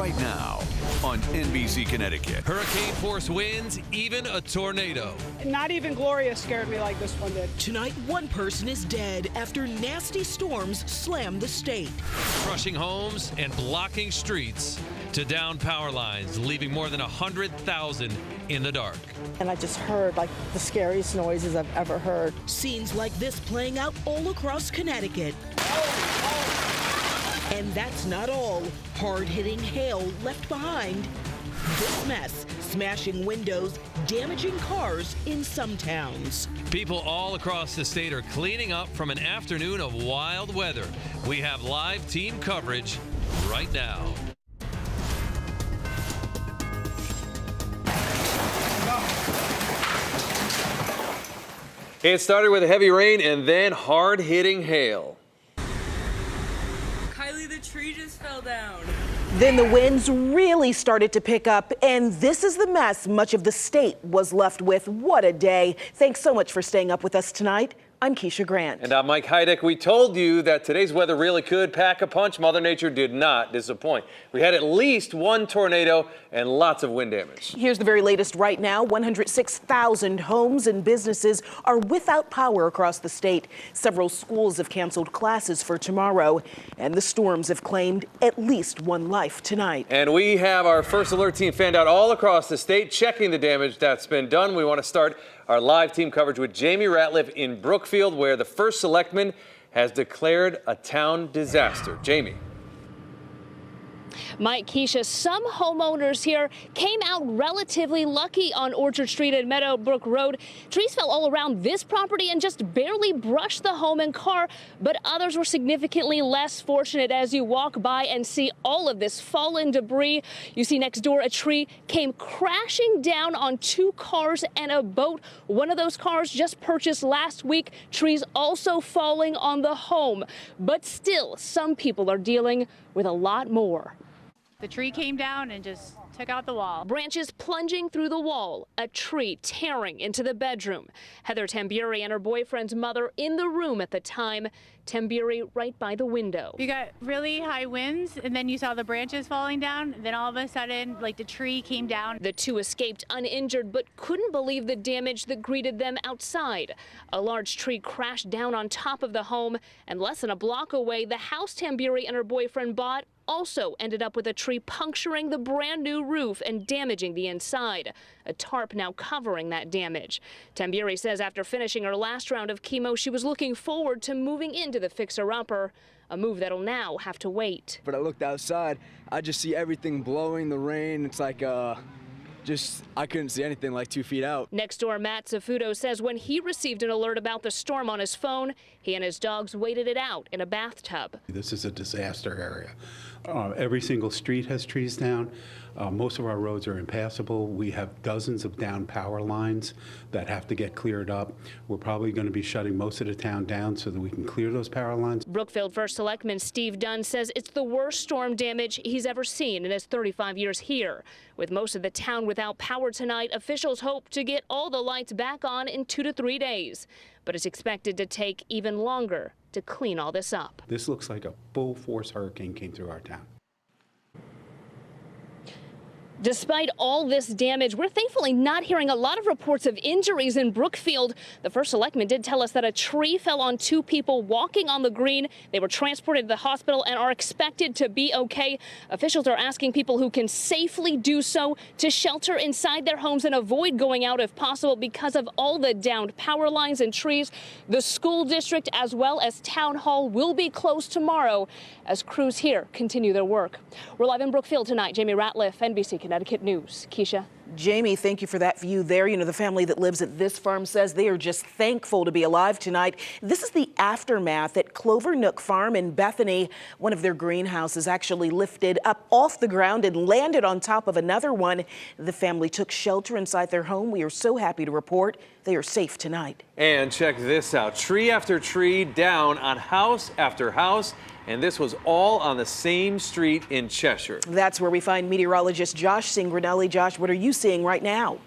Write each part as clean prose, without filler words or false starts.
right now on NBC Connecticut. Hurricane force winds, even a tornado. Not even Gloria scared me like this one did. Tonight, one person is dead after nasty storms slam the state. Crushing homes and blocking streets to down power lines, leaving more than 100,000 in the dark. And I just heard like the scariest noises I've ever heard. Scenes like this playing out all across Connecticut. And that's not all. Hard-hitting hail left behind. This mess, smashing windows, damaging cars in some towns. People all across the state are cleaning up from an afternoon of wild weather. We have live team coverage right now. It started with heavy rain and then hard-hitting hail. Kylie, the tree just fell down. Then the winds really started to pick up, and this is the mess much of the state was left with. What a day. Thanks so much for staying up with us tonight. I'm Keisha Grant. And I'm Mike Heideck. We told you that today's weather really could pack a punch. Mother Nature did not disappoint. We had at least one tornado and lots of wind damage. Here's the very latest right now. 106,000 homes and businesses are without power across the state. Several schools have canceled classes for tomorrow, and the storms have claimed at least one life tonight. And we have our first alert team fanned out all across the state, checking the damage that's been done. We want to start our live team coverage with Jamie Ratliff in Brookfield, where the first selectman has declared a town disaster. Jamie. Mike, Keisha, some homeowners here came out relatively lucky on Orchard Street and Meadowbrook Road. Trees fell all around this property and just barely brushed the home and car, but others were significantly less fortunate. As you walk by and see all of this fallen debris, you see next door a tree came crashing down on two cars and a boat. One of those cars just purchased last week. Trees also falling on the home, but still some people are dealing with a lot more. The tree came down and just took out the wall. Branches plunging through the wall, a tree tearing into the bedroom. Heather Tamburi and her boyfriend's mother in the room at the time. Tamburi right by the window. You got really high winds, and then you saw the branches falling down. Then all of a sudden, like the tree came down. The two escaped uninjured, but couldn't believe the damage that greeted them outside. A large tree crashed down on top of the home, and less than a block away, the house Tamburi and her boyfriend bought also ended up with a tree puncturing the brand new roof and damaging the inside. A tarp now covering that damage. Tamburi says after finishing her last round of chemo, she was looking forward to moving into the fixer-upper, a move that'll now have to wait. But I looked outside, I just see everything blowing, the rain. It's like I couldn't see anything like 2 feet out. Next door, Matt Safuto says when he received an alert about the storm on his phone, he and his dogs waited it out in a bathtub. This is a disaster area. Every single street has trees down. Most of our roads are impassable. We have dozens of down power lines that have to get cleared up. We're probably going to be shutting most of the town down so that we can clear those power lines. Brookfield First Selectman Steve Dunn says it's the worst storm damage he's ever seen in his 35 years here. With most of the town without power tonight, officials hope to get all the lights back on in 2 to 3 days. But it's expected to take even longer to clean all this up. This looks like a full-force hurricane came through our town. Despite all this damage, we're thankfully not hearing a lot of reports of injuries in Brookfield. The first selectman did tell us that a tree fell on two people walking on the green. They were transported to the hospital and are expected to be okay. Officials are asking people who can safely do so to shelter inside their homes and avoid going out if possible because of all the downed power lines and trees. The school district as well as town hall will be closed tomorrow as crews here continue their work. We're live in Brookfield tonight. Jamie Ratliff, NBC Connecticut News. Keisha. Jamie, thank you for that view there. You know, the family that lives at this farm says they are just thankful to be alive tonight. This is the aftermath at Clover Nook Farm in Bethany. One of their greenhouses actually lifted up off the ground and landed on top of another one. The family took shelter inside their home. We are so happy to report they are safe tonight. And check this out. Tree after tree down on house after house. And this was all on the same street in Cheshire. That's where we find meteorologist Josh Singranelli. Josh, what are you seeing right now?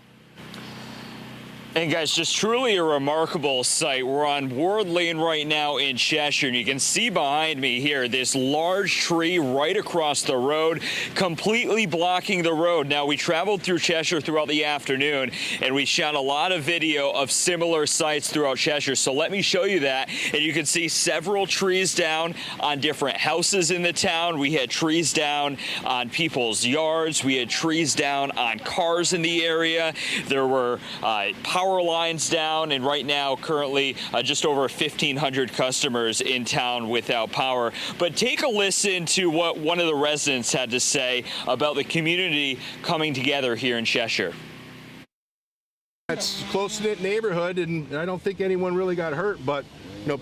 And guys, just truly a remarkable sight. We're on Ward Lane right now in Cheshire, and you can see behind me here this large tree right across the road, completely blocking the road. Now, we traveled through Cheshire throughout the afternoon, and we shot a lot of video of similar sights throughout Cheshire. So let me show you that. And you can see several trees down on different houses in the town. We had trees down on people's yards. We had trees down on cars in the area. There were power lines down, and right now currently just over 1,500 customers in town without power. But take a listen to what one of the residents had to say about the community coming together here in Cheshire. It's a close-knit neighborhood, and I don't think anyone really got hurt, but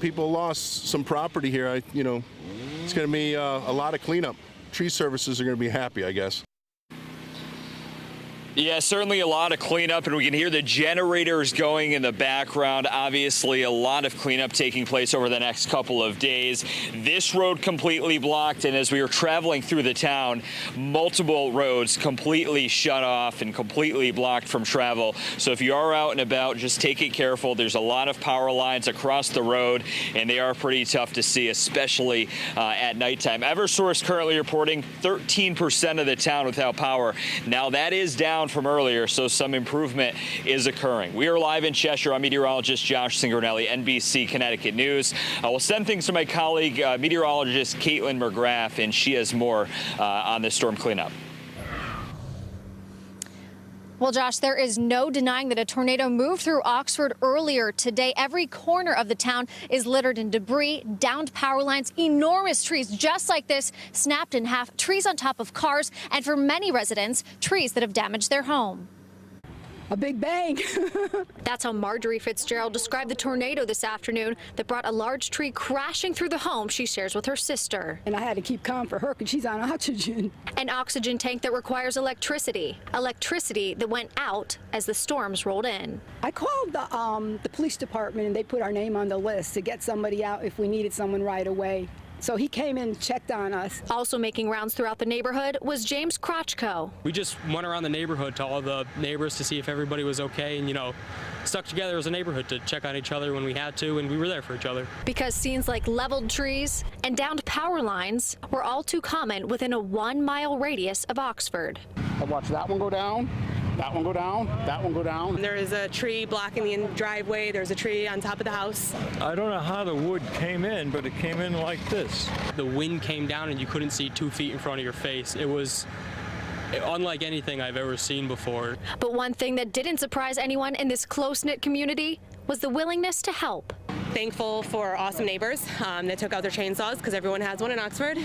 people lost some property here. It's going to be a lot of cleanup. Tree services are going to be happy, I guess. Yeah, certainly a lot of cleanup, and we can hear the generators going in the background. Obviously, a lot of cleanup taking place over the next couple of days. This road completely blocked, and as we were traveling through the town, multiple roads completely shut off and completely blocked from travel. So if you are out and about, just take it careful. There's a lot of power lines across the road, and they are pretty tough to see, especially at nighttime. Eversource currently reporting 13% of the town without power. Now, that is down from earlier, so some improvement is occurring. We are live in Cheshire. I'm meteorologist Josh Cingarelli, NBC Connecticut News. We'll send things to my colleague, meteorologist Caitlin McGrath, and she has more on the storm cleanup. Well, Josh, there is no denying that a tornado moved through Oxford earlier today. Every corner of the town is littered in debris, downed power lines, enormous trees just like this snapped in half, trees on top of cars, and for many residents, trees that have damaged their home. A big bang. That's how Marjorie Fitzgerald described the tornado this afternoon that brought a large tree crashing through the home she shares with her sister. And I had to keep calm for her because she's on oxygen. An oxygen tank that requires electricity that went out as the storms rolled in. I called the police department, and they put our name on the list to get somebody out if we needed someone right away. So he came in and checked on us. Also making rounds throughout the neighborhood was James Crotchko. We just went around the neighborhood to all the neighbors to see if everybody was okay, and stuck together as a neighborhood to check on each other when we had to, and we were there for each other. Because scenes like leveled trees and downed power lines were all too common within a 1-mile radius of Oxford. I watched that one go down. That one go down, that one go down. There is a tree blocking the driveway. There's a tree on top of the house. I don't know how the wood came in, but it came in like this. The wind came down and you couldn't see 2 feet in front of your face. It was unlike anything I've ever seen before. But one thing that didn't surprise anyone in this close-knit community was the willingness to help. Thankful for awesome neighbors that took out their chainsaws, because everyone has one in Oxford.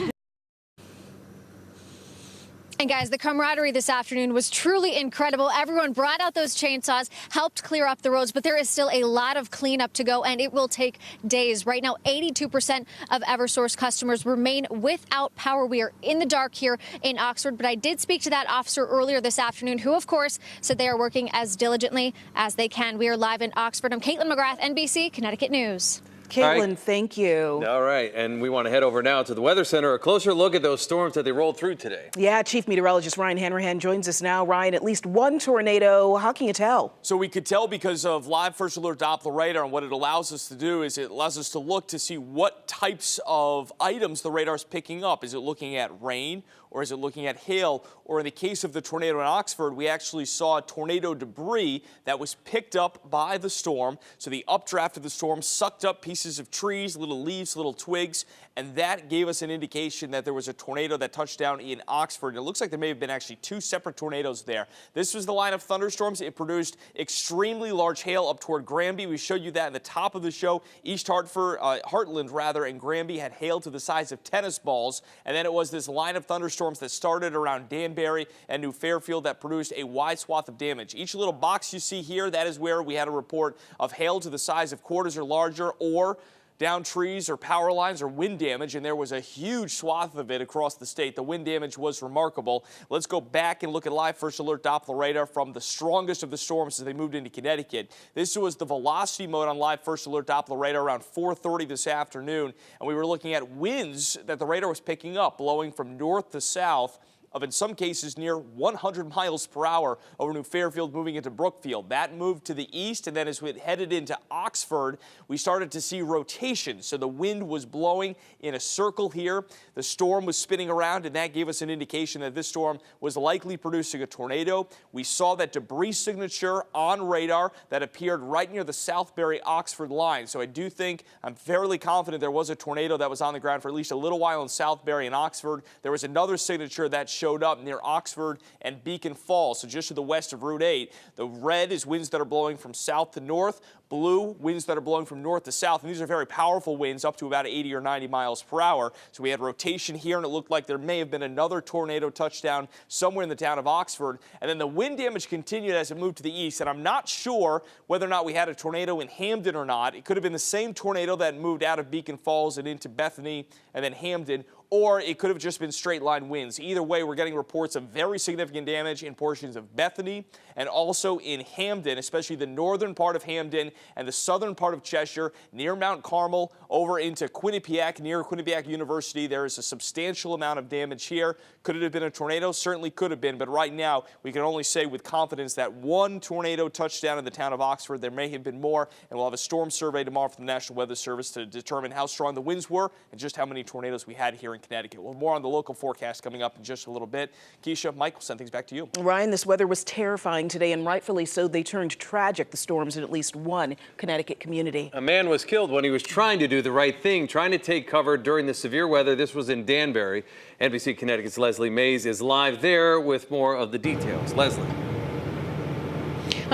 And guys, the camaraderie this afternoon was truly incredible. Everyone brought out those chainsaws, helped clear up the roads, but there is still a lot of cleanup to go, and it will take days. Right now, 82% of Eversource customers remain without power. We are in the dark here in Oxford, but I did speak to that officer earlier this afternoon, who, of course, said they are working as diligently as they can. We are live in Oxford. I'm Caitlin McGrath, NBC Connecticut News. Caitlin, thank you. All right, and we want to head over now to the Weather Center. A closer look at those storms that they rolled through today. Yeah, Chief Meteorologist Ryan Hanrahan joins us now. Ryan, at least one tornado. How can you tell? So we could tell because of live first alert Doppler radar, and what it allows us to do is it allows us to look to see what types of items the radar is picking up. Is it looking at rain, or is it looking at hail? Or in the case of the tornado in Oxford, we actually saw tornado debris that was picked up by the storm. So the updraft of the storm sucked up pieces of trees, little leaves, little twigs, and that gave us an indication that there was a tornado that touched down in Oxford. It looks like there may have been actually 2 separate tornadoes there. This was the line of thunderstorms. It produced extremely large hail up toward Granby. We showed you that at the top of the show. East Hartford, Heartland rather, and Granby had hail to the size of tennis balls. And then it was this line of thunderstorms that started around Danbury and New Fairfield that produced a wide swath of damage. Each little box you see here, that is where we had a report of hail to the size of quarters or larger, or down trees or power lines or wind damage, and there was a huge swath of it across the state. The wind damage was remarkable. Let's go back and look at live first alert Doppler radar from the strongest of the storms as they moved into Connecticut. This was the velocity mode on live first alert Doppler radar around 4:30 this afternoon, and we were looking at winds that the radar was picking up, blowing from north to south of, in some cases, near 100 miles per hour over New Fairfield, moving into Brookfield. That moved to the east, and then as we headed into Oxford, we started to see rotation. So the wind was blowing in a circle here. The storm was spinning around, and that gave us an indication that this storm was likely producing a tornado. We saw that debris signature on radar that appeared right near the Southbury-Oxford line. So I do think, I'm fairly confident there was a tornado that was on the ground for at least a little while in Southbury and Oxford. There was another signature that showed up near Oxford and Beacon Falls, so just to the west of Route 8. The red is winds that are blowing from south to north. Blue, winds that are blowing from north to south, and these are very powerful winds, up to about 80 or 90 miles per hour. So we had rotation here, and it looked like there may have been another tornado touchdown somewhere in the town of Oxford. And then the wind damage continued as it moved to the east, and I'm not sure whether or not we had a tornado in Hamden or not. It could have been the same tornado that moved out of Beacon Falls and into Bethany and then Hamden, or it could have just been straight line winds. Either way, we're getting reports of very significant damage in portions of Bethany and also in Hamden, especially the northern part of Hamden and the southern part of Cheshire, near Mount Carmel, over into Quinnipiac, near Quinnipiac University. There is a substantial amount of damage here. Could it have been a tornado? Certainly could have been, but right now we can only say with confidence that one tornado touchdown in the town of Oxford. There may have been more, and we'll have a storm survey tomorrow from the National Weather Service to determine how strong the winds were and just how many tornadoes we had here in Connecticut. We'll have more on the local forecast coming up in just a little bit. Keisha, Mike, we'll send things back to you. Ryan, this weather was terrifying today, and rightfully so. They turned tragic, the storms, in at least one Connecticut community. A man was killed when he was trying to do the right thing, trying to take cover during the severe weather. This was in Danbury. NBC Connecticut's Leslie Mays is live there with more of the details. Leslie.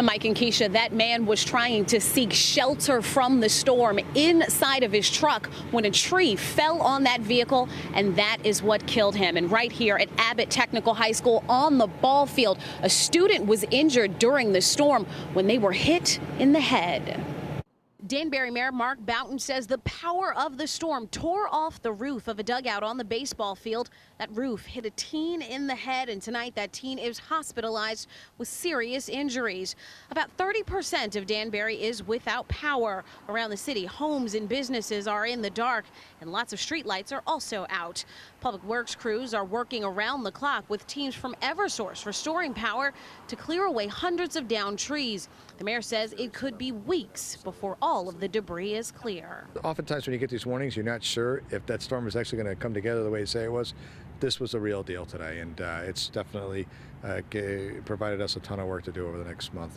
Mike and Keisha, that man was trying to seek shelter from the storm inside of his truck when a tree fell on that vehicle, and that is what killed him. And right here at Abbott Technical High School on the ball field, a student was injured during the storm when they were hit in the head. Danbury Mayor Mark Boughton says the power of the storm tore off the roof of a dugout on the baseball field. That roof hit a teen in the head, and tonight that teen is hospitalized with serious injuries. About 30% of Danbury is without power. Around the city, homes and businesses are in the dark, and lots of streetlights are also out. Public Works crews are working around the clock with teams from Eversource restoring power to clear away hundreds of downed trees. The mayor says it could be weeks before all of the debris is clear. Oftentimes when you get these warnings, you're not sure if that storm is actually going to come together the way you say it was. This was a real deal today, and it's definitely provided us a ton of work to do over the next month.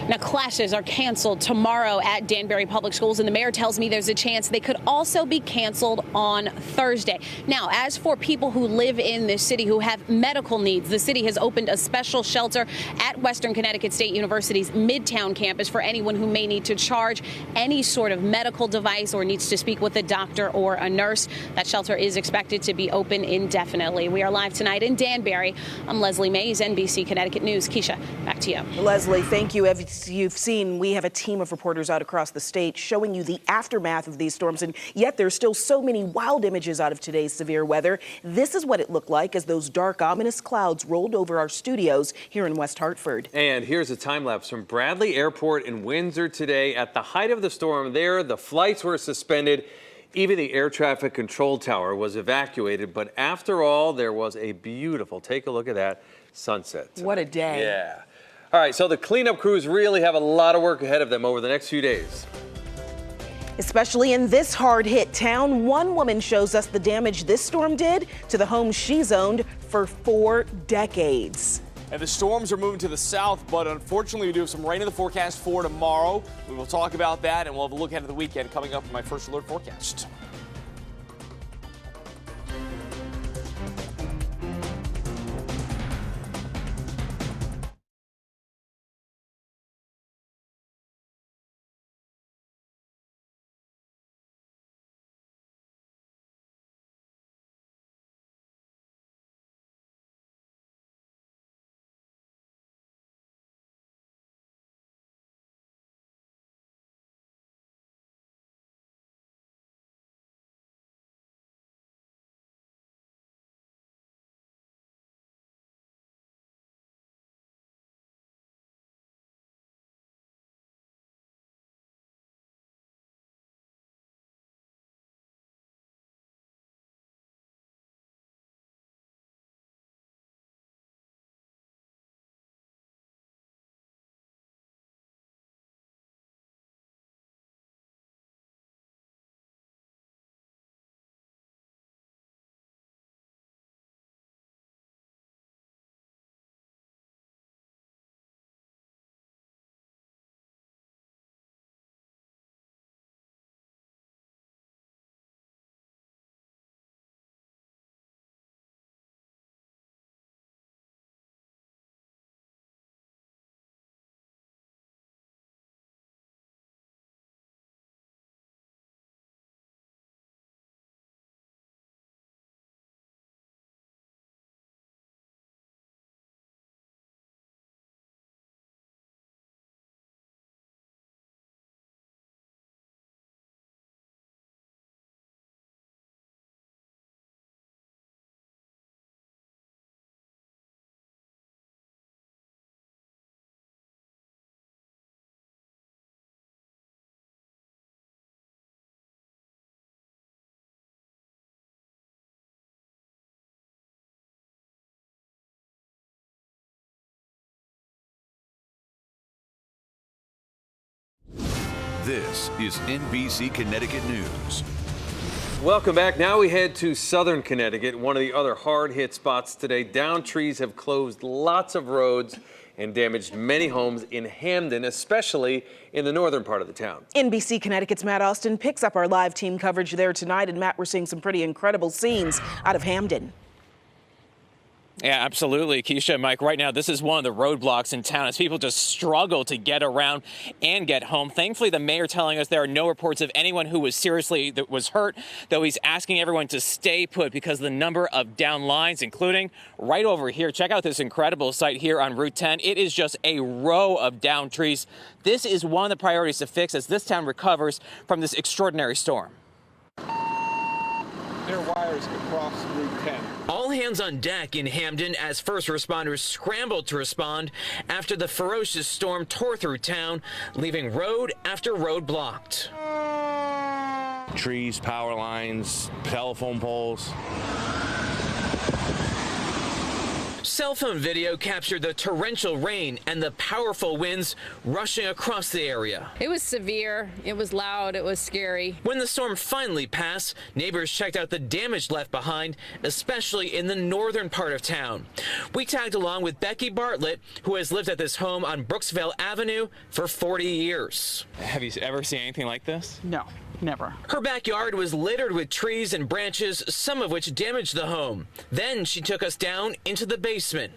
Now, classes are canceled tomorrow at Danbury Public Schools, and the mayor tells me there's a chance they could also be canceled on Thursday. Now, as for people who live in this city who have medical needs, the city has opened a special shelter at Western Connecticut State University's Midtown campus for anyone who may need to charge any sort of medical device or needs to speak with a doctor or a nurse. That shelter is expected to be open indefinitely. We are live tonight in Danbury. I'm Leslie Mays, NBC Connecticut News. Keisha, back to you. Leslie, thank you. As you've seen, we have a team of reporters out across the state showing you the aftermath of these storms, and yet there's still so many wild images out of today's severe weather. This is what it looked like as those dark, ominous clouds rolled over our studios here in West Hartford. And here's a time lapse from Bradley Airport in Windsor today. At the height of the storm there, the flights were suspended. Even the air traffic control tower was evacuated. But after all, there was a beautiful, take a look at that, sunset. What a day. Yeah. All right, so the cleanup crews really have a lot of work ahead of them over the next few days. Especially in this hard-hit town, one woman shows us the damage this storm did to the home she's owned for 4 decades. And the storms are moving to the south, but unfortunately we do have some rain in the forecast for tomorrow. We will talk about that, and we'll have a look ahead of the weekend coming up in my First Alert forecast. This is NBC Connecticut News. Welcome back. Now we head to southern Connecticut, one of the other hard-hit spots today. Downed trees have closed lots of roads and damaged many homes in Hamden, especially in the northern part of the town. NBC Connecticut's Matt Austin picks up our live team coverage there tonight. And Matt, we're seeing some pretty incredible scenes out of Hamden. Yeah, absolutely, Keisha, Mike. Right now, this is one of the roadblocks in town as people just struggle to get around and get home. Thankfully, the mayor telling us there are no reports of anyone who was hurt, though he's asking everyone to stay put because of the number of down lines, including right over here. Check out this incredible site here on Route 10. It is just a row of downed trees. This is one of the priorities to fix as this town recovers from this extraordinary storm. There are wires across Route 10. All hands on deck in Hamden as first responders scrambled to respond after the ferocious storm tore through town, leaving road after road blocked. Trees, power lines, telephone poles. Cell phone video captured the torrential rain and the powerful winds rushing across the area. It was severe, it was loud, it was scary. When the storm finally passed, neighbors checked out the damage left behind, especially in the northern part of town. We tagged along with Becky Bartlett, who has lived at this home on Brooksville Avenue for 40 years. Have you ever seen anything like this? No. Never. Her backyard was littered with trees and branches, some of which damaged the home. Then she took us down into the basement,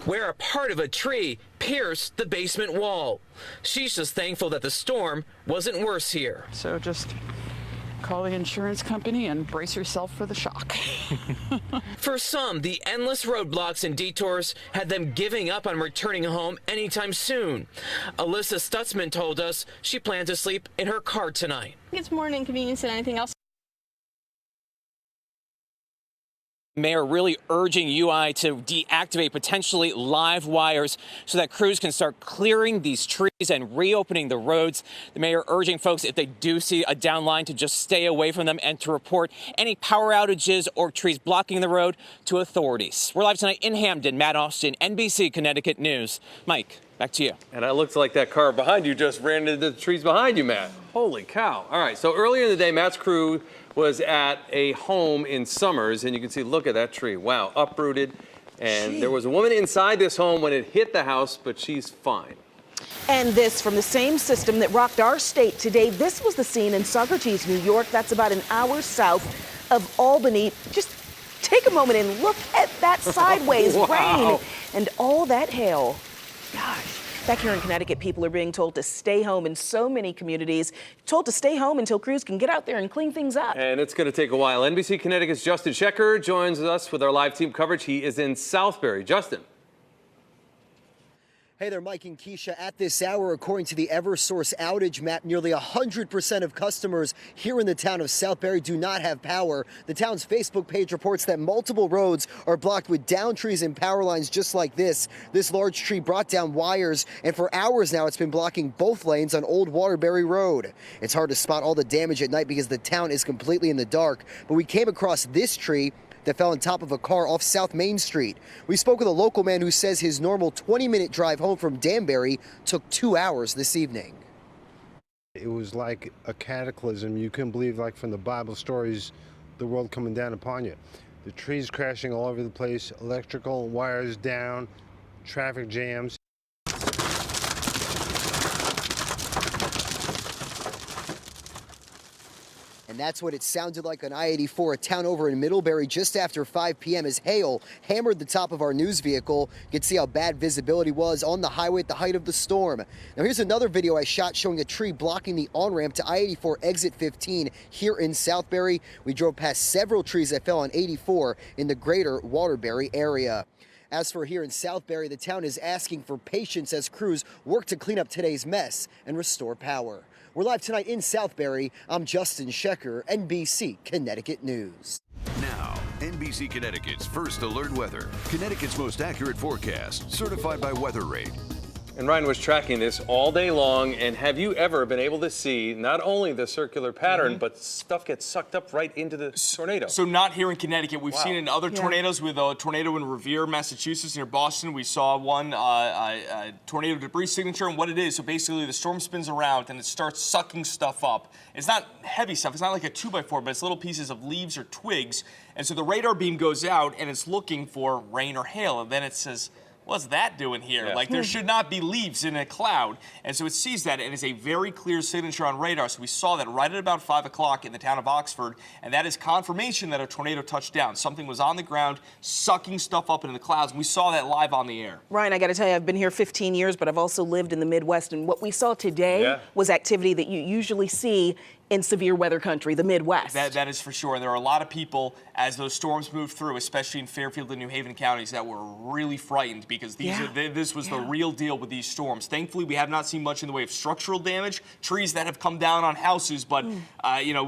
where a part of a tree pierced the basement wall. She's just thankful that the storm wasn't worse here. So just call the insurance company and brace yourself for the shock. For some, the endless roadblocks and detours had them giving up on returning home anytime soon. Alyssa Stutzman told us she planned to sleep in her car tonight. It's more an inconvenience than anything else. Mayor really urging UI to deactivate potentially live wires so that crews can start clearing these trees and reopening the roads. The mayor urging folks, if they do see a down line, to just stay away from them and to report any power outages or trees blocking the road to authorities. We're live tonight in Hamden. Matt Austin, NBC Connecticut News. Mike, back to you. And it looks like that car behind you just ran into the trees behind you, Matt. Holy cow. All right, so earlier in the day, Matt's crew was at a home in Summers, and you can see, look at that tree. Wow, uprooted. And there was a woman inside this home when it hit the house, but she's fine. And this from the same system that rocked our state today. This was the scene in Socrates, New York. That's about an hour south of Albany. Just take a moment and look at that sideways rain and all that hail. Gosh. Back here in Connecticut, people are being told to stay home in so many communities, told to stay home until crews can get out there and clean things up. And it's going to take a while. NBC Connecticut's Justin Cheshire joins us with our live team coverage. He is in Southbury. Justin. Hey there, Mike and Keisha. At this hour, according to the Eversource outage map, nearly 100% of customers here in the town of Southbury do not have power. The town's Facebook page reports that multiple roads are blocked with downed trees and power lines just like this. This large tree brought down wires, and for hours now, it's been blocking both lanes on Old Waterbury Road. It's hard to spot all the damage at night because the town is completely in the dark, but we came across this tree that fell on top of a car off South Main Street. We spoke with a local man who says his normal 20-minute drive home from Danbury took 2 hours this evening. It was like a cataclysm. You couldn't believe, like from the Bible stories, the world coming down upon you. The trees crashing all over the place, electrical wires down, traffic jams. And that's what it sounded like on I-84, a town over in Middlebury, just after 5 p.m. as hail hammered the top of our news vehicle. You can see how bad visibility was on the highway at the height of the storm. Now here's another video I shot showing a tree blocking the on-ramp to I-84 exit 15 here in Southbury. We drove past several trees that fell on 84 in the greater Waterbury area. As for here in Southbury, the town is asking for patience as crews work to clean up today's mess and restore power. We're live tonight in Southbury. I'm Justin Cheshire, NBC Connecticut News. Now, NBC Connecticut's first alert weather. Connecticut's most accurate forecast, certified by WeatherRate. And Ryan was tracking this all day long. And have you ever been able to see not only the circular pattern, but stuff gets sucked up right into the tornado? So not here in Connecticut. We've seen it in other tornadoes. With a tornado in Revere, Massachusetts, near Boston. We saw one tornado debris signature. And what it is, so basically the storm spins around and it starts sucking stuff up. It's not heavy stuff. It's not like a 2x4, but it's little pieces of leaves or twigs. And so the radar beam goes out and it's looking for rain or hail. And then it says, what's that doing here? Yeah. Like, there should not be leaves in a cloud. And so it sees that, and it's a very clear signature on radar. So we saw that right at about 5 o'clock in the town of Oxford, and that is confirmation that a tornado touched down. Something was on the ground, sucking stuff up into the clouds. We saw that live on the air. Ryan, I got to tell you, I've been here 15 years, but I've also lived in the Midwest, and what we saw today was activity that you usually see in severe weather country, the Midwest. That is for sure. And there are a lot of people, as those storms moved through, especially in Fairfield and New Haven counties, that were really frightened because this was the real deal with these storms. Thankfully, we have not seen much in the way of structural damage, trees that have come down on houses, but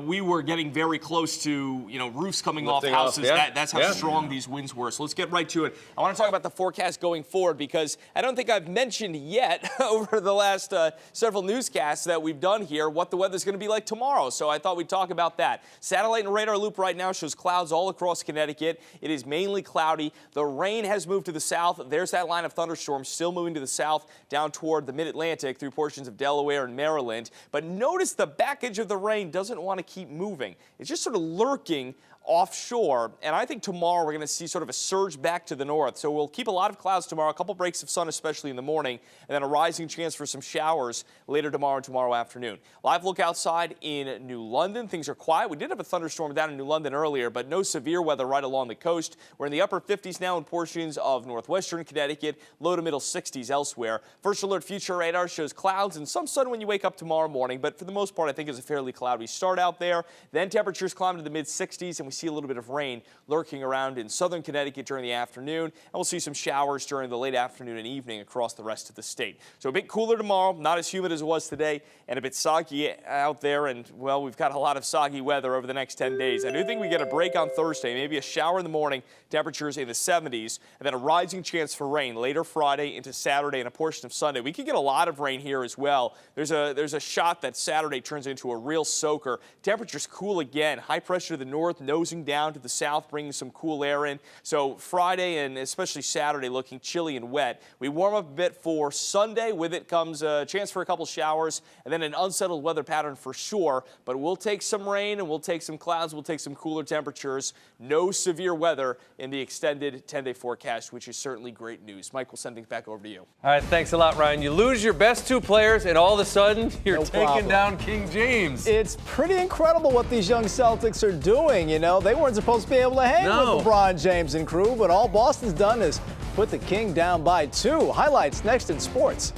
we were getting very close to roofs coming off houses. That's how strong these winds were. So let's get right to it. I want to talk about the forecast going forward because I don't think I've mentioned yet over the last several newscasts that we've done here what the weather's going to be like tomorrow. So I thought we'd talk about that. Satellite and radar loop right now shows clouds all across Connecticut. It is mainly cloudy. The rain has moved to the south. There's that line of thunderstorms still moving to the south down toward the mid-Atlantic through portions of Delaware and Maryland. But notice the back edge of the rain doesn't want to keep moving. It's just sort of lurking offshore, and I think tomorrow we're going to see sort of a surge back to the north. So we'll keep a lot of clouds tomorrow, a couple breaks of sun, especially in the morning, and then a rising chance for some showers later tomorrow and tomorrow afternoon. Live look outside in New London. Things are quiet. We did have a thunderstorm down in New London earlier, but no severe weather right along the coast. We're in the upper 50s now in portions of northwestern Connecticut, low to middle 60s elsewhere. First alert future radar shows clouds and some sun when you wake up tomorrow morning, but for the most part, I think it's a fairly cloudy start out there. Then temperatures climb to the mid 60s, and we see a little bit of rain lurking around in southern Connecticut during the afternoon, and we'll see some showers during the late afternoon and evening across the rest of the state. So a bit cooler tomorrow, not as humid as it was today, and a bit soggy out there, and well, we've got a lot of soggy weather over the next 10 days. I do think we get a break on Thursday, maybe a shower in the morning, temperatures in the 70s, and then a rising chance for rain later Friday into Saturday and a portion of Sunday. We could get a lot of rain here as well. There's a shot that Saturday turns into a real soaker. Temperatures cool again, high pressure to the north, nosing down to the south, bringing some cool air in. So Friday and especially Saturday looking chilly and wet. We warm up a bit for Sunday. With it comes a chance for a couple showers and then an unsettled weather pattern for sure. But we'll take some rain and we'll take some clouds. We'll take some cooler temperatures. No severe weather in the extended 10-day forecast, which is certainly great news. Mike, we'll send things back over to you. All right, thanks a lot, Ryan. You lose your best two players and all of a sudden you're taking down King James. It's pretty incredible what these young Celtics are doing. They weren't supposed to be able to hang with LeBron James and crew, but all Boston's done is put the King down by 2. Highlights next in sports.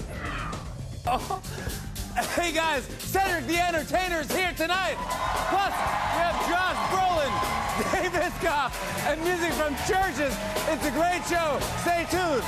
Hey guys, Cedric the Entertainer is here tonight. Plus, we have Josh Brolin, Dave Iskoff, and music from Churches. It's a great show. Stay tuned.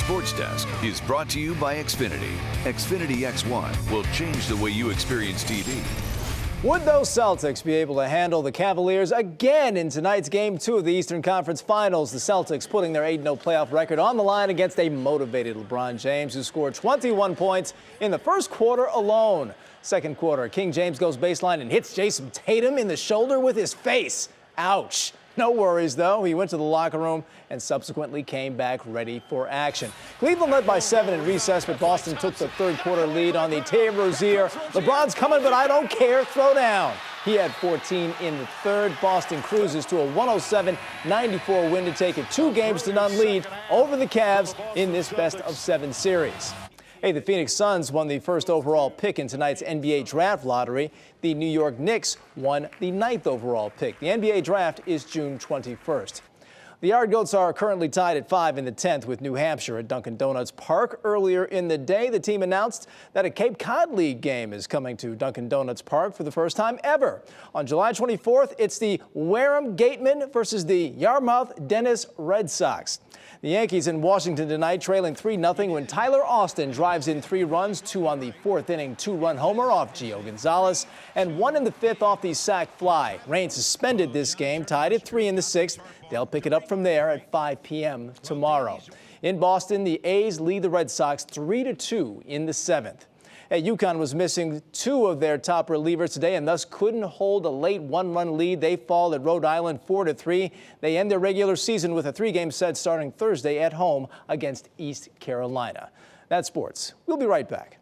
Sports Desk is brought to you by Xfinity. Xfinity X1 will change the way you experience TV. Would those Celtics be able to handle the Cavaliers again in tonight's Game 2 of the Eastern Conference Finals? The Celtics putting their 8-0 playoff record on the line against a motivated LeBron James, who scored 21 points in the first quarter alone. Second quarter, King James goes baseline and hits Jason Tatum in the shoulder with his face. Ouch. No worries, though. He went to the locker room and subsequently came back ready for action. Cleveland led by 7 in recess, but Boston took the third quarter lead on the Terry Rozier. LeBron's coming, but I don't care. Throw down. He had 14 in the third. Boston cruises to a 107-94 win to take a 2-0 lead over the Cavs in this best-of-7 series. Hey, the Phoenix Suns won the first overall pick in tonight's NBA draft lottery. The New York Knicks won the 9th overall pick. The NBA draft is June 21st. The Yard Goats are currently tied at 5 in the 10th with New Hampshire at Dunkin' Donuts Park. Earlier in the day, the team announced that a Cape Cod League game is coming to Dunkin' Donuts Park for the first time ever. On July 24th, it's the Wareham Gatemen versus the Yarmouth Dennis Red Sox. The Yankees in Washington tonight trailing 3-0 when Tyler Austin drives in 3 runs, 2 on the 4th inning 2-run homer off Gio Gonzalez, and 1 in the 5th off the sac fly. Rain suspended this game, tied at 3 in the 6th. They'll pick it up from there at 5 p.m. tomorrow. In Boston, the A's lead the Red Sox 3-2 in the 7th. UConn was missing 2 of their top relievers today and thus couldn't hold a late 1-run lead. They fall at Rhode Island 4-3. They end their regular season with a 3-game set starting Thursday at home against East Carolina. That's sports. We'll be right back.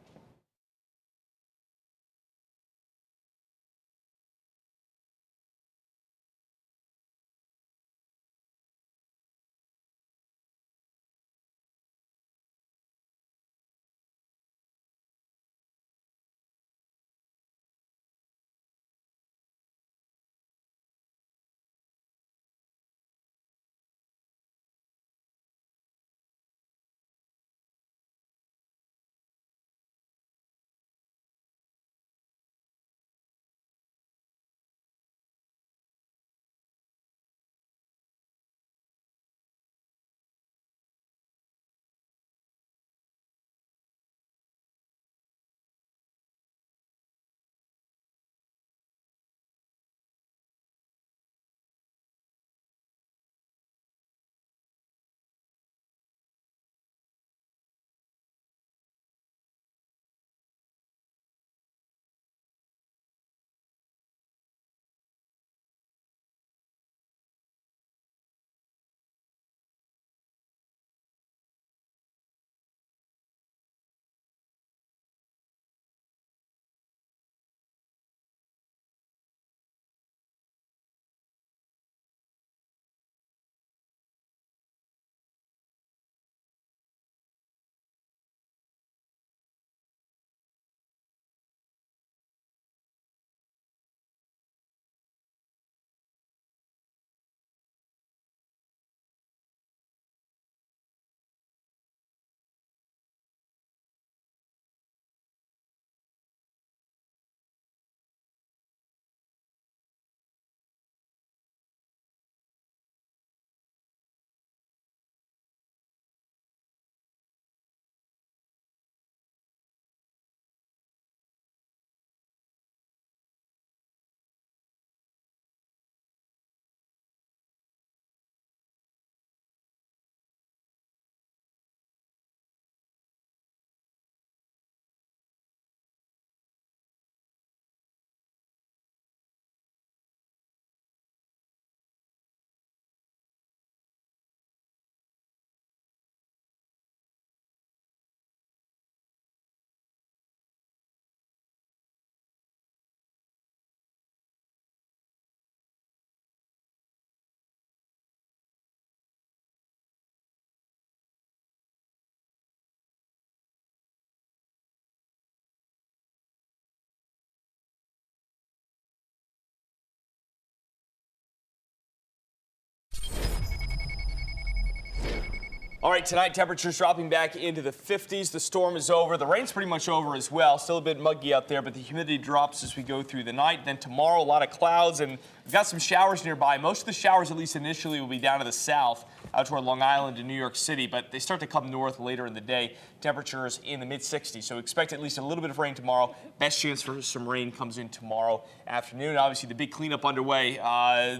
All right, tonight temperatures dropping back into the 50s. The storm is over. The rain's pretty much over as well. Still a bit muggy out there, but the humidity drops as we go through the night. Then tomorrow, a lot of clouds and We've got some showers nearby. Most of the showers, at least initially, will be down to the south, out toward Long Island and New York City, but they start to come north later in the day. Temperatures in the mid-60s, so expect at least a little bit of rain tomorrow. Best chance for some rain comes in tomorrow afternoon. Obviously, the big cleanup underway.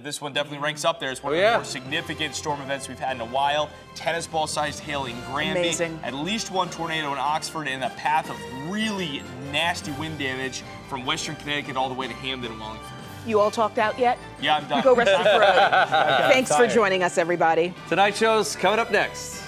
This one definitely ranks up there. It's one of the more significant storm events we've had in a while. Tennis ball-sized hail in Granby. Amazing. At least one tornado in Oxford, and a path of really nasty wind damage from western Connecticut all the way to Hamden and Wallingford. You all talked out yet? Yeah, I'm done. Go rest the throat. Thanks for joining us, everybody. Tonight's show's coming up next.